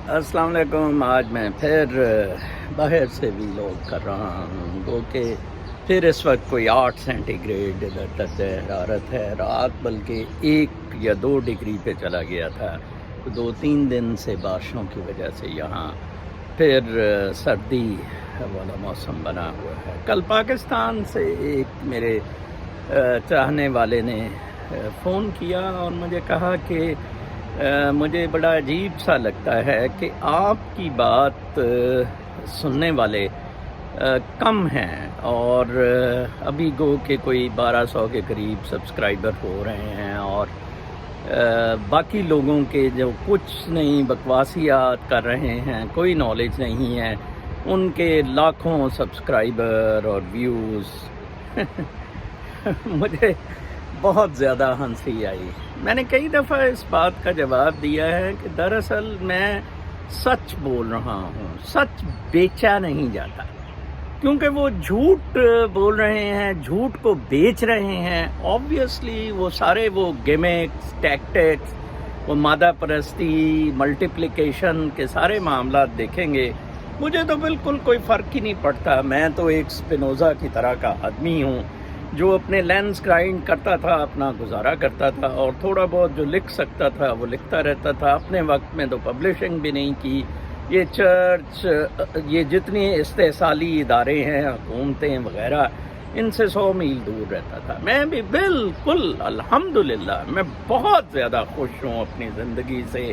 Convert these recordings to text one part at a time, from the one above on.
السلام علیکم. آج میں پھر باہر سے بھی لوگ کر رہا ہوں گو کہ پھر اس وقت کوئی 8 سینٹی گریڈ ادھر درجہ حرارت ہے. رات بلکہ 1 یا 2 ڈگری پہ چلا گیا تھا. 2-3 دن سے بارشوں کی وجہ سے یہاں پھر سردی والا موسم بنا ہوا ہے. کل پاکستان سے ایک میرے چاہنے والے نے فون کیا اور مجھے کہا کہ مجھے بڑا عجیب سا لگتا ہے کہ آپ کی بات سننے والے کم ہیں اور ابھی گو کہ کوئی 1200 کے قریب سبسکرائبر ہو رہے ہیں اور باقی لوگوں کے جو کچھ نہیں بکواسیات کر رہے ہیں, کوئی نالج نہیں ہے, ان کے لاکھوں سبسکرائبر اور ویوز. مجھے بہت زیادہ ہنسی آئی. میں نے کئی دفعہ اس بات کا جواب دیا ہے کہ دراصل میں سچ بول رہا ہوں, سچ بیچا نہیں جاتا, کیونکہ وہ جھوٹ بول رہے ہیں, جھوٹ کو بیچ رہے ہیں. آبویسلی وہ سارے وہ گیمکس, ٹیکٹکس, وہ مادہ پرستی, ملٹیپلیکیشن کے سارے معاملات دیکھیں گے. مجھے تو بالکل کوئی فرق ہی نہیں پڑتا. میں تو ایک اسپینوزا کی طرح کا آدمی ہوں جو اپنے لینس گرائنڈ کرتا تھا, اپنا گزارا کرتا تھا اور تھوڑا بہت جو لکھ سکتا تھا وہ لکھتا رہتا تھا. اپنے وقت میں تو پبلشنگ بھی نہیں کی. یہ چرچ, یہ جتنے استحصالی ادارے ہیں, حکومتیں وغیرہ, ان سے 100 میل دور رہتا تھا. میں بھی بالکل الحمدللہ میں بہت زیادہ خوش ہوں اپنی زندگی سے.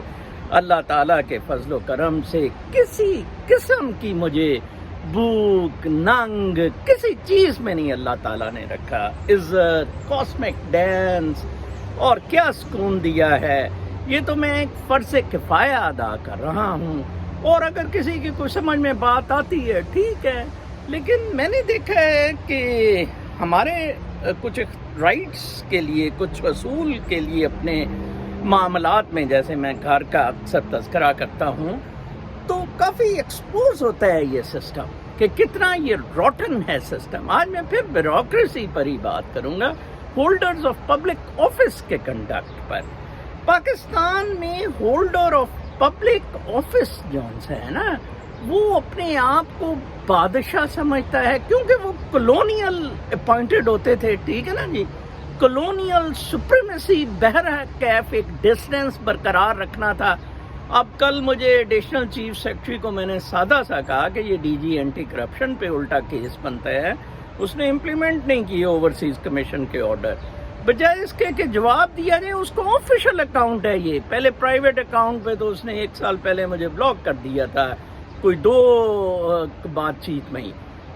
اللہ تعالیٰ کے فضل و کرم سے کسی قسم کی مجھے بھوک, ننگ, کسی چیز میں نہیں اللہ تعالیٰ نے رکھا. عزت, کاسمک ڈانس اور کیا سکون دیا ہے. یہ تو میں ایک فرض کفایہ ادا کر رہا ہوں, اور اگر کسی کی کوئی سمجھ میں بات آتی ہے ٹھیک ہے, لیکن میں نے دیکھا ہے کہ ہمارے کچھ رائٹس کے لیے, کچھ اصول کے لیے اپنے معاملات میں, جیسے میں گھر کا اکثر تذکرہ کرتا ہوں, تو کافی ایکسپوز ہوتا ہے یہ سسٹم کہ کتنا یہ روٹن ہے سسٹم. آج میں پھر بیوروکریسی پر ہی بات کروں گا, ہولڈرز آف پبلک آفس کے کنڈکٹ پر. پاکستان میں ہولڈر آف پبلک آفس جونس ہے نا, وہ اپنے آپ کو بادشاہ سمجھتا ہے, کیونکہ وہ کلونیل اپوائنٹڈ ہوتے تھے, ٹھیک ہے نا جی. کلونیل سپریمیسی بہرکیف ایک ڈسٹینس برقرار رکھنا تھا. اب کل مجھے ایڈیشنل چیف سیکرٹری کو میں نے سادہ سا کہا کہ یہ ڈی جی اینٹی کرپشن پہ الٹا کیس بنتا ہے, اس نے امپلیمنٹ نہیں کی اوورسیز کمیشن کے آرڈر. بجائے اس کے کہ جواب دیا جائے, اس کو آفیشل اکاؤنٹ ہے یہ. پہلے پرائیویٹ اکاؤنٹ پہ تو اس نے 1 سال پہلے مجھے بلاک کر دیا تھا, کوئی 2 بات چیت میں ہی.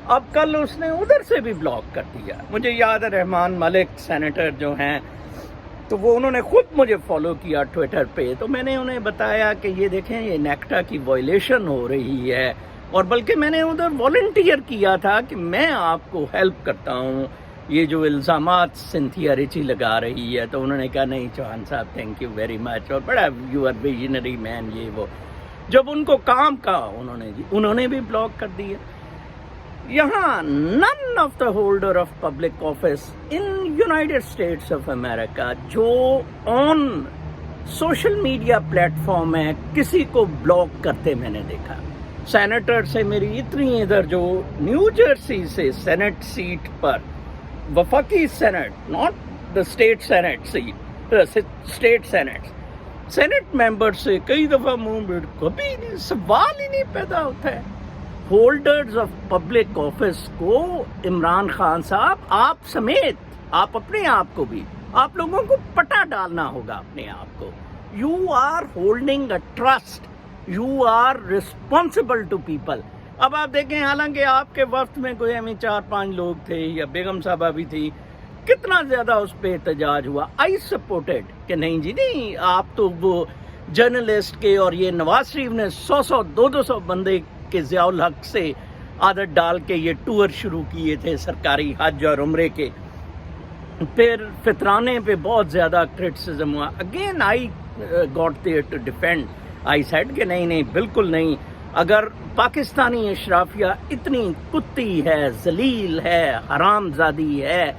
اب کل اس نے ادھر سے بھی بلاک کر دیا. مجھے یاد ہے رحمان ملک سینیٹر جو ہیں, تو وہ انہوں نے خود مجھے فالو کیا ٹویٹر پہ, تو میں نے انہیں بتایا کہ یہ دیکھیں یہ نیکٹا کی وائلیشن ہو رہی ہے, اور بلکہ میں نے ادھر والنٹیئر کیا تھا کہ میں آپ کو ہیلپ کرتا ہوں, یہ جو الزامات سنتھیا ریچی لگا رہی ہے. تو انہوں نے کہا نہیں چوہان صاحب تھینک یو ویری مچ, اور بڑا یو آر ویژنری مین, یہ وہ. جب ان کو کام کہا انہوں نے بھی بلاک کر دیا. یہاں none of the holder of public office in United States of America جو on social media plate form ہے, کسی کو بلاک کرتے میں نے دیکھا. سینیٹر سے میری اتنی ادھر جو نیو جرسی سے سینٹ سیٹ پر, وفاقی senate, not the state senate seat, state senate member سے کئی دفعہ کبھی نہیں, سوال ہی نہیں پیدا ہوتا ہے. ہولڈرز آف پبلک آفس کو عمران خان صاحب, آپ سمیت, آپ اپنے آپ کو بھی, آپ لوگوں کو پٹا ڈالنا ہوگا اپنے آپ کو. You are holding a trust, you are responsible to people. اب آپ دیکھیں, حالانکہ آپ کے وقت میں کوئی ہمیں 4-5 لوگ تھے, یا بیگم صاحبہ بھی تھی, کتنا زیادہ اس پہ احتجاج ہوا. آئی سپورٹڈ کہ نہیں جی نہیں, آپ تو وہ جرنلسٹ کے, اور یہ نواز شریف نے 100-200 بندے کہ ضیاء الحق سے عادت ڈال کے یہ ٹور شروع کیے تھے سرکاری حج اور عمرے کے. پھر فطرانے پہ بہت زیادہ کرٹیسزم ہوا. Again I got there to defend. I said کہ نہیں بالکل نہیں. اگر پاکستانی اشرافیہ اتنی کتی ہے, ذلیل ہے, حرام زادی ہے,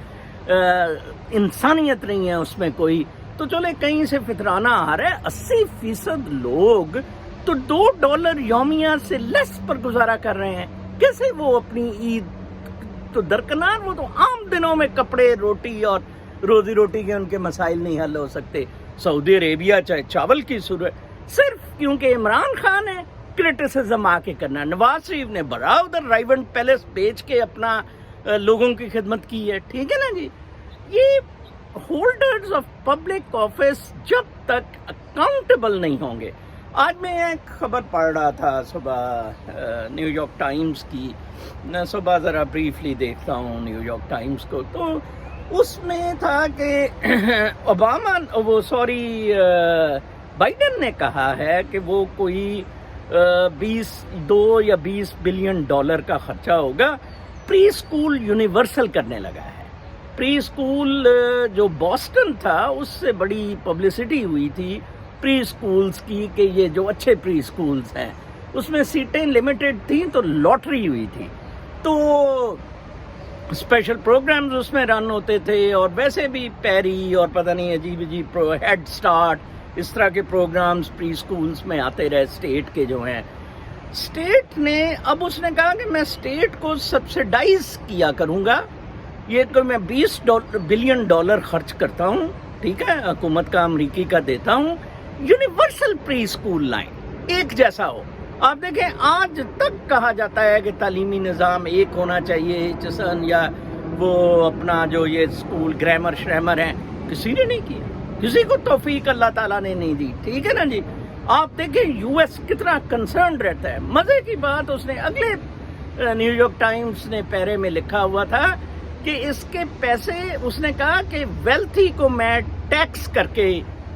انسانیت نہیں ہے اس میں کوئی, تو چلے کہیں سے فطرانہ آ رہا ہے. 80% لوگ تو $2 یومیہ سے لیس پر گزارا کر رہے ہیں. کیسے وہ اپنی عید تو درکنار، وہ تو عام دنوں میں کپڑے، روٹی اور روزی روٹی کے ان کے مسائل نہیں حل ہو سکتے. سعودی عربیہ چاہے چاول کی صورت، صرف کیونکہ عمران خان ہے کرٹیسزم آ کے کرنا. نواز شریف نے بڑا ادھر رائیونٹ پیلس بیچ کے اپنا لوگوں کی خدمت کی ہے. ٹھیک ہے نا جی. یہ ہولڈرز آف پبلک آفس جب تک اکاؤنٹیبل نہیں ہوں گے. آج میں ایک خبر پڑھ رہا تھا صبح نیو یارک ٹائمز کی. میں صبح ذرا بریفلی دیکھتا ہوں نیو یارک ٹائمز کو، تو اس میں تھا کہ بائیڈن نے کہا ہے کہ وہ کوئی 20 بلین ڈالر کا خرچہ ہوگا. پری اسکول یونیورسل کرنے لگا ہے. پری اسکول جو بوسٹن تھا اس سے بڑی پبلسٹی ہوئی تھی پری اسکولز کی کہ یہ جو اچھے پری اسکولز ہیں اس میں سیٹیں لمیٹڈ تھیں، تو لاٹری ہوئی تھی، تو اسپیشل پروگرامز اس میں رن ہوتے تھے، اور ویسے بھی پیری اور پتہ نہیں عجیب ہیڈ سٹارٹ اس طرح کے پروگرامز پری اسکولز میں آتے رہے اسٹیٹ کے جو ہیں. اسٹیٹ نے اب اس نے کہا کہ میں اسٹیٹ کو سبسڈائز کیا کروں گا. یہ تو میں $20 بلین خرچ کرتا ہوں، ٹھیک ہے، حکومت کا امریکی کا دیتا ہوں. یونیورسل پری اسکول لائن ایک جیسا ہو. آپ دیکھیں آج تک کہا جاتا ہے کہ تعلیمی نظام ایک ہونا چاہیے. چسن یا وہ اپنا جو یہ اسکول گرامر شرامر ہیں، کسی نے نہیں کیا، کسی کو توفیق اللہ تعالیٰ نے نہیں دی. ٹھیک ہے نا جی. آپ دیکھیں یو ایس کتنا کنسرنڈ رہتا ہے. مزے کی بات اس نے اگلے نیو یارک ٹائمز نے پیرے میں لکھا ہوا تھا کہ اس کے پیسے، اس نے کہا کہ ویلتھی کو میں ٹیکس کر کے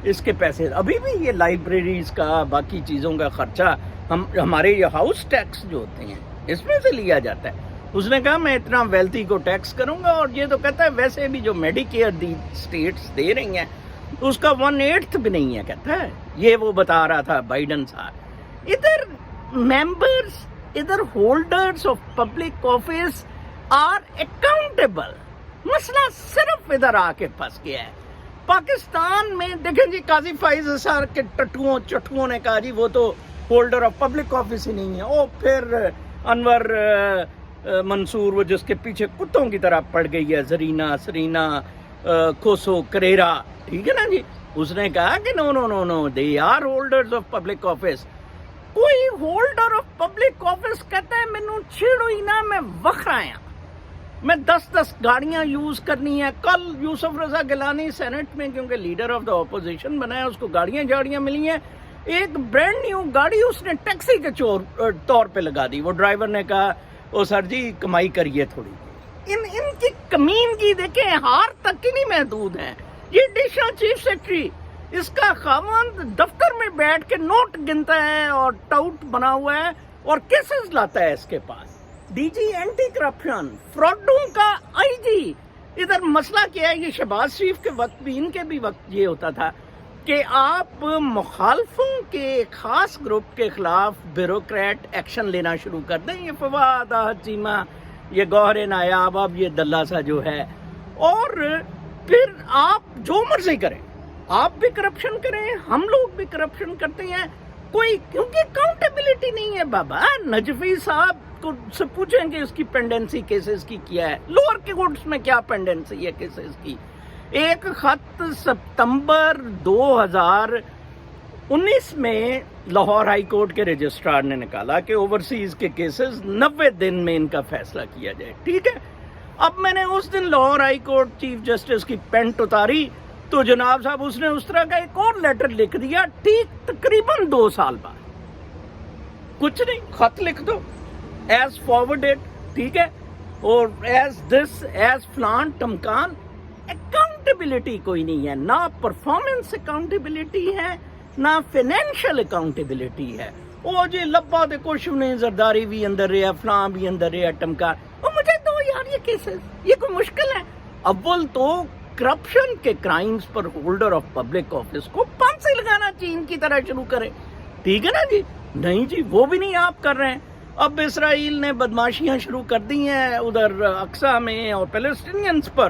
اس کے پیسے، ابھی بھی یہ لائبریریز کا باقی چیزوں کا خرچہ ہمارے یہ ہاؤس ٹیکس جو ہوتے ہیں اس میں سے لیا جاتا ہے. اس نے کہا میں اتنا ویلتھی کو ٹیکس کروں گا. اور یہ تو کہتا ہے ویسے بھی جو میڈیکیئر دی اسٹیٹس دے رہی ہیں اس کا 1/8 بھی نہیں ہے، کہتا ہے. یہ وہ بتا رہا تھا بائیڈن صاحب. ادھر ممبرز، ادھر holders of public office are accountable. مسئلہ صرف ادھر آ کے پھنس گیا ہے. پاکستان میں دیکھیں جی، قاضی فائز اثر کے چٹھوؤں نے کہا جی وہ تو ہولڈر آف پبلک آفس ہی نہیں ہے. اور پھر انور منصور، وہ جس کے پیچھے کتوں کی طرح پڑ گئی ہے، زرینا سرینا کوسو کریرا، ٹھیک ہے نا جی. اس نے کہا کہ no they are holders of public office. کوئی ہولڈر آف پبلک آفس کہتا ہے مینوں چھیڑو ہی نہ، میں وکھرایا، میں 10 گاڑیاں یوز کرنی ہے. کل یوسف رضا گیلانی سینٹ میں کیونکہ لیڈر آف دا اپوزیشن بنا ہے، اس کو گاڑیاں ملی ہیں. ایک برانڈ نیو گاڑی اس نے ٹیکسی کے طور پہ لگا دی. وہ ڈرائیور نے کہا او سر جی کمائی کریے تھوڑی. ان کی کمین کی دیکھیں ہار تک کی نہیں محدود ہیں. یہ ڈشا چیف سیکرٹری، اس کا خاوند دفتر میں بیٹھ کے نوٹ گنتا ہے اور ٹاؤٹ بنا ہوا ہے اور کیسز لاتا ہے اس کے پاس. ڈی جی اینٹی کرپشن، فراڈوں کا آئی جی. ادھر مسئلہ کیا ہے، یہ شہباز شریف کے وقت بھی، ان کے بھی وقت یہ ہوتا تھا کہ آپ مخالفوں کے خاص گروپ کے خلاف بیوروکریٹ ایکشن لینا شروع کر دیں. یہ فواد چیمہ، یہ گوہر نایاب، اب یہ دلہ سا جو ہے، اور پھر آپ جو مرضی کریں، آپ بھی کرپشن کریں، ہم لوگ بھی کرپشن کرتے ہیں. کوئی کیونکہ اکاؤنٹیبلٹی نہیں ہے. بابا نجفی صاحب کو سے پوچھیں کہ اس کی پینڈنسی کیسز کی کیا ہے، لوور کورٹس میں کیا پینڈنسی ہے کیسز کی. ایک خط ستمبر 2019 میں لاہور ہائی کورٹ کے رجسٹرار نے نکالا کہ اوورسیز کے کیسز 90 دن میں ان کا فیصلہ کیا جائے. ٹھیک ہے. اب میں نے اس دن Lahore high court chief justice کی پینٹ اتاری تو جناب صاحب اس نے اس طرح کا ایک اور لیٹر لکھ دیا ٹھیک تقریباً 2 سال بعد. کچھ نہیں، خط لکھ دو ایز فارورڈڈ، ٹھیک ہے، اور ایز دس ایز فلان ٹمکان. اکاؤنٹیبلٹی کوئی نہیں ہے، نہ پرفارمنس اکاؤنٹیبلٹی ہے، نہ فائنینشیل اکاؤنٹیبلٹی ہے. وہ جی لبا دے کچھ نہیں، زرداری بھی اندر رہا، فلاں بھی اندر رہا، ٹمکان. اور مجھے دو یار یہ کیسز، یہ کوئی مشکل ہے؟ اول تو کرپشن کے crimes per holder of public office کو پھانسی لگانا چین کی طرح شروع کرے. ٹھیک ہے نا جی. نہیں جی، وہ بھی نہیں آپ کر رہے ہیں. اب اسرائیل نے بدماشیاں شروع کر دی ہیں ادھر اقصی میں اور پیلسٹینینز پر.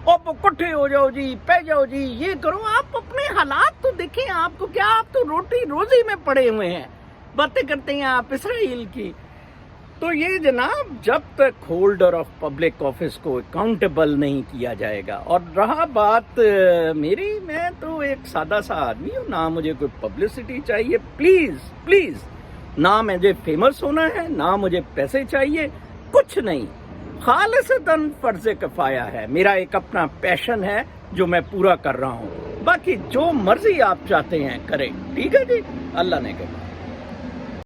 اب کٹھے ہو جاؤ جی، پہ جاؤ جی، یہ کرو. آپ اپنے حالات تو دیکھیں، آپ کو کیا، آپ تو روٹی روزی میں پڑے ہوئے ہیں. باتیں کرتے ہیں آپ اسرائیل کی. تو یہ جناب جب تک ہولڈر آف پبلک آفس کو اکاؤنٹیبل نہیں کیا جائے گا. اور رہا بات میری، میں تو ایک سادہ سا آدمی ہوں، نہ مجھے کوئی پبلسٹی چاہیے، پلیز نہ مجھے فیمس ہونا ہے، نہ مجھے پیسے چاہیے، کچھ نہیں. خالصتاً فرض کفایہ ہے، میرا ایک اپنا پیشن ہے جو میں پورا کر رہا ہوں. باقی جو مرضی آپ چاہتے ہیں کریں. ٹھیک ہے جی، اللہ نے کہا.